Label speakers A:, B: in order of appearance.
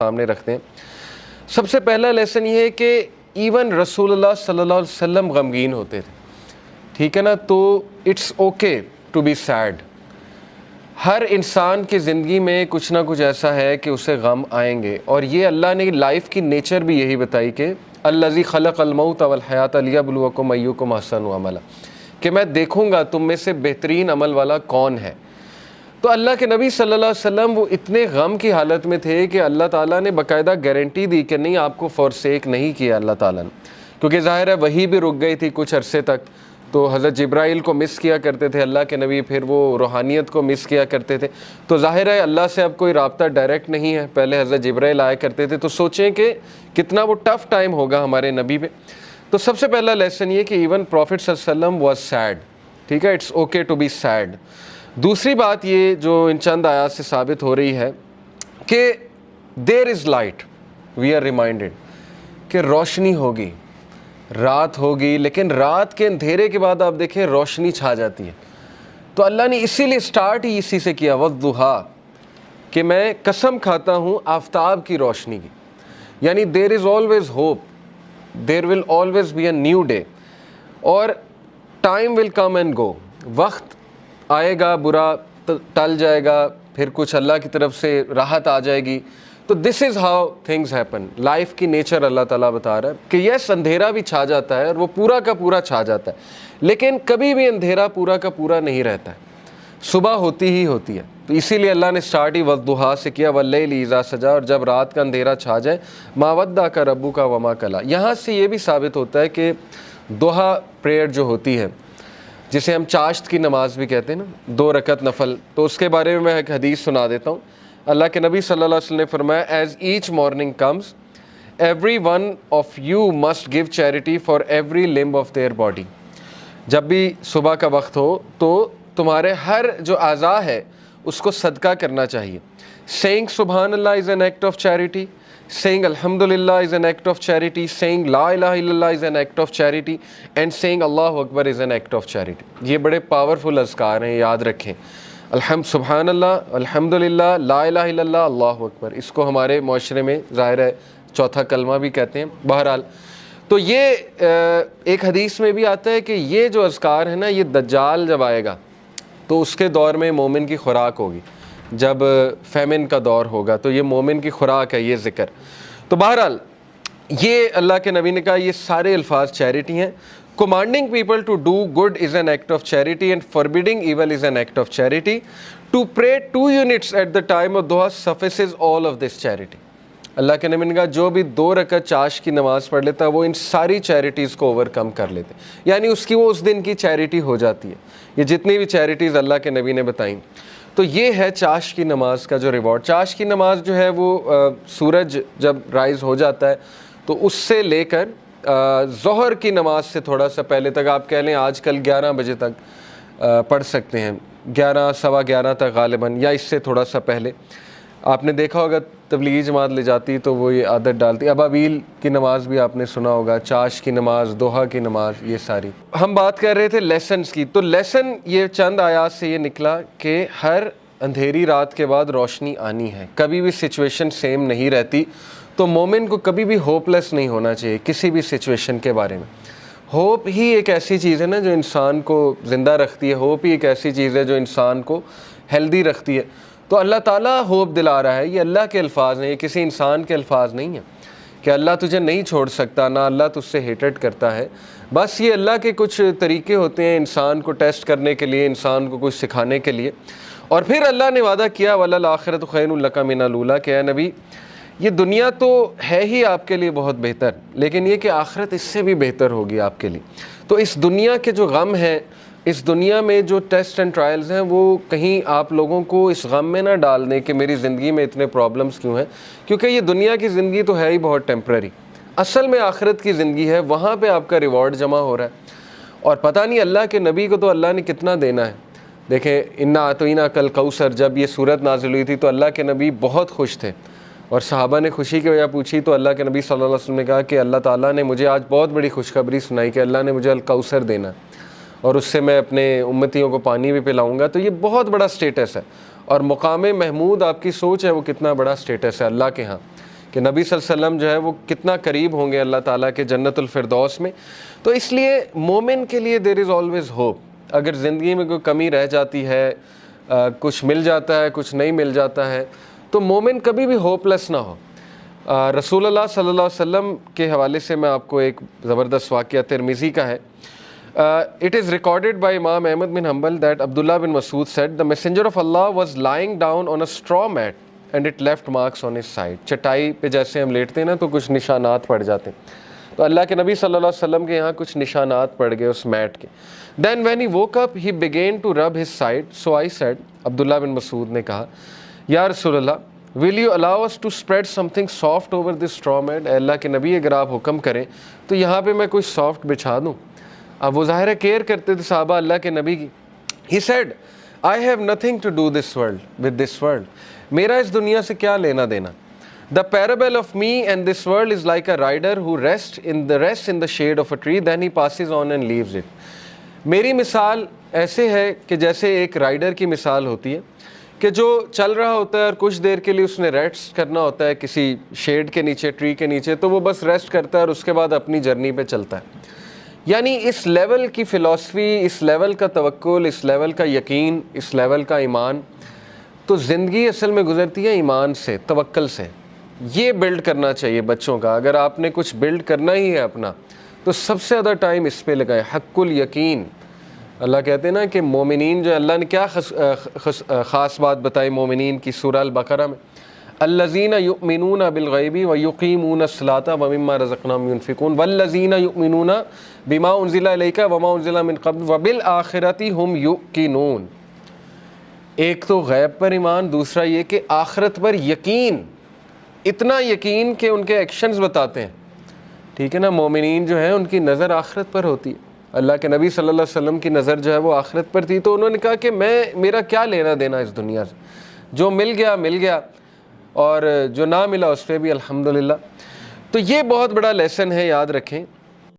A: سامنے رکھتے ہیں۔ سب سے پہلا لیسن یہ ہے کہ ایون رسول اللہ صلی اللہ علیہ وسلم غمگین ہوتے تھے، ٹھیک ہے نا، تو it's okay to be sad. ہر انسان کی زندگی میں کچھ نہ کچھ ایسا ہے کہ اسے غم آئیں گے، اور یہ اللہ نے لائف کی نیچر بھی یہی بتائی کہ الذی خلق الموت والحیات لیبلوکم ایکم احسن عملا، کہ میں دیکھوں گا تم میں سے بہترین عمل والا کون ہے۔ تو اللہ کے نبی صلی اللہ علیہ وسلم وہ اتنے غم کی حالت میں تھے کہ اللہ تعالیٰ نے باقاعدہ گارنٹی دی کہ نہیں، آپ کو فورسیک نہیں کیا اللہ تعالیٰ نے، کیونکہ ظاہر ہے وہی بھی رک گئی تھی کچھ عرصے تک، تو حضرت جبرائیل کو مس کیا کرتے تھے اللہ کے نبی، پھر وہ روحانیت کو مس کیا کرتے تھے، تو ظاہر ہے اللہ سے اب کوئی رابطہ ڈائریکٹ نہیں ہے، پہلے حضرت جبرائیل آیا کرتے تھے، تو سوچیں کہ کتنا وہ ٹف ٹائم ہوگا ہمارے نبی پہ۔ تو سب سے پہلا لیسن یہ کہ ایون پروفٹ صلی اللہ علیہ وسلم واز سیڈ، ٹھیک ہے، it's okay to be sad. دوسری بات یہ جو ان چند آیات سے ثابت ہو رہی ہے کہ دیر از لائٹ، وی آر ریمائنڈڈ کہ روشنی ہوگی، رات ہوگی، لیکن رات کے اندھیرے کے بعد آپ دیکھیں روشنی چھا جاتی ہے۔ تو اللہ نے اسی لیے سٹارٹ ہی اسی سے کیا، والضحیٰ، کہ میں قسم کھاتا ہوں آفتاب کی روشنی کی، یعنی there is always hope, there will always be a new day, اور time will come and go, وقت آئے گا، برا ٹل جائے گا، پھر کچھ اللہ کی طرف سے راحت آ جائے گی۔ تو this is how things happen, life کی نیچر اللہ تعالیٰ بتا رہا ہے کہ یس اندھیرا بھی چھا جاتا ہے اور وہ پورا کا پورا چھا جاتا ہے، لیکن کبھی بھی اندھیرا پورا کا پورا نہیں رہتا ہے، صبح ہوتی ہی ہوتی ہے۔ تو اسی لیے اللہ نے سٹارٹ ہی والضحیٰ سے کیا، واللیل اذا سجا، اور جب رات کا اندھیرا چھا جائے، ما ودعک ربک وما قلی۔ یہاں سے یہ بھی ثابت ہوتا ہے کہ ضحیٰ پریئر جو ہوتی ہے، جسے ہم چاشت کی نماز بھی کہتے ہیں نا، 2 رکعت نفل، تو اس کے بارے میں ایک حدیث سنا دیتا ہوں۔ اللہ کے نبی صلی اللہ علیہ وسلم نے فرمایا، as each morning comes every one of you must give charity for every limb of their body. جب بھی صبح کا وقت ہو تو تمہارے ہر جو اعضاء ہے اس کو صدقہ کرنا چاہیے۔ سینگ سبحان اللہ is an act of charity, saying alhamdulillah is an act of charity, saying la ilaha illallah is an act of charity, and saying Allahu Akbar is an act of charity۔ یہ بڑے powerful اذکار ہیں، یاد رکھیں۔ سبحان اللہ، الحمدللہ، لا الہ الا اللہ، اللہ اکبر، اس کو ہمارے معاشرے میں ظاہر ہے چوتھا کلمہ بھی کہتے ہیں۔ بہرحال تو یہ ایک حدیث میں بھی آتا ہے کہ یہ جو اذکار ہے نا، یہ دجال جب آئے گا تو اس کے دور میں مومن کی خوراک ہوگی، جب فیمن کا دور ہوگا تو یہ مومن کی خوراک ہے یہ ذکر۔ تو بہرحال یہ اللہ کے نبی نے کہا یہ سارے الفاظ چیریٹی ہیں۔ commanding people to do good is an act of charity and forbidding evil is an act of charity. To pray 2 units at the time of duha suffices all of this charity۔ اللہ کے نبی نے کہا جو بھی 2 رکعت چاش کی نماز پڑھ لیتا ہے وہ ان ساری چیریٹیز کو اوور کم کر لیتے، یعنی اس کی وہ اس دن کی چیریٹی ہو جاتی ہے۔ یہ جتنی بھی چیریٹیز اللہ کے نبی نے بتائیں، تو یہ ہے چاش کی نماز کا جو ریوارڈ۔ چاش کی نماز جو ہے وہ سورج جب رائز ہو جاتا ہے تو اس سے لے کر ظہر کی نماز سے تھوڑا سا پہلے تک، آپ کہہ لیں آج کل 11 بجے تک پڑھ سکتے ہیں، 11 سوا 11 تک غالباً، یا اس سے تھوڑا سا پہلے۔ آپ نے دیکھا ہوگا تبلیغی جماعت لے جاتی تو وہ یہ عادت ڈالتی، ابابیل کی نماز بھی آپ نے سنا ہوگا، چاش کی نماز، دوحہ کی نماز، یہ ساری۔ ہم بات کر رہے تھے لیسنز کی، تو لیسن یہ چند آیات سے یہ نکلا کہ ہر اندھیری رات کے بعد روشنی آنی ہے، کبھی بھی سچویشن سیم نہیں رہتی، تو مومن کو کبھی بھی ہوپ لیس نہیں ہونا چاہیے کسی بھی سچویشن کے بارے میں۔ ہوپ ہی ایک ایسی چیز ہے نا جو انسان کو زندہ رکھتی ہے، ہوپ ہی ایک ایسی چیز ہے جو انسان کو ہیلدی رکھتی ہے۔ تو اللہ تعالیٰ ہوپ دلا رہا ہے، یہ اللہ کے الفاظ ہیں، یہ کسی انسان کے الفاظ نہیں ہیں کہ اللہ تجھے نہیں چھوڑ سکتا، نہ اللہ تجھ سے ہیٹڈ کرتا ہے، بس یہ اللہ کے کچھ طریقے ہوتے ہیں انسان کو ٹیسٹ کرنے کے لیے، انسان کو کچھ سکھانے کے لیے۔ اور پھر اللہ نے وعدہ کیا وَلَلْآخِرَةُ خَيْرٌ لَكَ مِنَ الْأُولَىٰ، کہ اے نبی یہ دنیا تو ہے ہی آپ کے لیے بہت بہتر، لیکن یہ کہ آخرت اس سے بھی بہتر ہوگی آپ کے لیے۔ تو اس دنیا کے جو غم ہیں، اس دنیا میں جو ٹیسٹ اینڈ ٹرائلز ہیں، وہ کہیں آپ لوگوں کو اس غم میں نہ ڈال دیں کہ میری زندگی میں اتنے پرابلمز کیوں ہیں، کیونکہ یہ دنیا کی زندگی تو ہے ہی بہت ٹیمپرری، اصل میں آخرت کی زندگی ہے، وہاں پہ آپ کا ریوارڈ جمع ہو رہا ہے۔ اور پتہ نہیں اللہ کے نبی کو تو اللہ نے کتنا دینا ہے۔ دیکھیں انا اعطیناک الکوثر، جب یہ صورت نازل ہوئی تھی تو اللہ کے نبی بہت خوش تھے، اور صحابہ نے خوشی کی وجہ پوچھی تو اللہ کے نبی صلی اللہ علیہ وسلم نے کہا کہ اللہ تعالیٰ نے مجھے آج بہت بڑی خوشخبری سنائی کہ اللہ نے مجھے الکوثر دینا، اور اس سے میں اپنے امتیوں کو پانی بھی پلاؤں گا۔ تو یہ بہت بڑا سٹیٹس ہے، اور مقام محمود آپ کی سوچ ہے وہ کتنا بڑا سٹیٹس ہے اللہ کے ہاں۔ کہ نبی صلی اللہ علیہ وسلم جو ہے وہ کتنا قریب ہوں گے اللہ تعالیٰ کے جنت الفردوس میں. تو اس لیے مومن کے لیے دیر از آلویز ہوپ. اگر زندگی میں کوئی کمی رہ جاتی ہے, کچھ مل جاتا ہے, کچھ نہیں مل جاتا ہے, تو مومن کبھی بھی ہوپ لیس نہ ہو. رسول اللہ صلی اللہ علیہ وسلم کے حوالے سے میں آپ کو ایک زبردست واقعہ ترمذی کا ہے. It is recorded by Imam Ahmad bin Hanbal that Abdullah bin Mas'ud said, the messenger of Allah was lying down on a straw mat and it left marks on his side. چٹائی پہ جیسے ہم لیٹتے ہیں نا تو کچھ نشانات پڑ جاتے ہیں, تو اللہ کے نبی صلی اللہ علیہ وسلم کے یہاں کچھ نشانات پڑ گئے اس میٹ کے. Then when he woke up, he began to rub his side. So I said, عبداللہ بن مسعود نے کہا, یا رسول اللہ, will you allow us to spread something soft over this straw mat? اے اللہ کے نبی اگر آپ حکم کریں تو یہاں پہ میں کوئی سافٹ بچھا دوں. اب وہ ظاہر ہے کیئر کرتے تھے صحابہ اللہ کے نبی کی. He said, I have nothing to do this world with this world. میرا اس دنیا سے کیا لینا دینا. The parable of me and this world is like a rider who rests in the shade of a tree, then he passes on and leaves it. میری مثال ایسے ہے کہ جیسے ایک رائڈر کی مثال ہوتی ہے کہ جو چل رہا ہوتا ہے اور کچھ دیر کے لیے اس نے ریسٹ کرنا ہوتا ہے کسی شیڈ کے نیچے, ٹری کے نیچے, تو وہ بس ریسٹ کرتا ہے اور اس کے بعد اپنی جرنی پہ چلتا ہے. یعنی اس لیول کی فلسفی, اس لیول کا توکل, اس لیول کا یقین, اس لیول کا ایمان, تو زندگی اصل میں گزرتی ہے ایمان سے, توکل سے. یہ بلڈ کرنا چاہیے بچوں کا. اگر آپ نے کچھ بلڈ کرنا ہی ہے اپنا تو سب سے زیادہ ٹائم اس پہ لگائیں. حق الیقین. اللہ کہتے ہیں نا کہ مومنین جو, اللہ نے کیا خاص بات بتائی مومنین کی سورہ البقرہ میں, الذین یؤمنون بالغیب ویقیمون الصلاۃ ومما رزقناہم ینفقون والذین یؤمنون بما انزل الیک وما انزل من قبل وبالآخرۃ ھم یوقنون. ایک تو غیب پر ایمان, دوسرا یہ کہ آخرت پر یقین, اتنا یقین کہ ان کے ایکشنز بتاتے ہیں. ٹھیک ہے نا, مومنین جو ہیں ان کی نظر آخرت پر ہوتی ہے. اللہ کے نبی صلی اللہ علیہ وسلم کی نظر جو ہے وہ آخرت پر تھی, تو انہوں نے کہا کہ میرا کیا لینا دینا اس دنیا سے, جو مل گیا مل گیا, اور جو نہ ملا اس پہ بھی الحمدللہ. تو یہ بہت بڑا لیسن ہے, یاد رکھیں.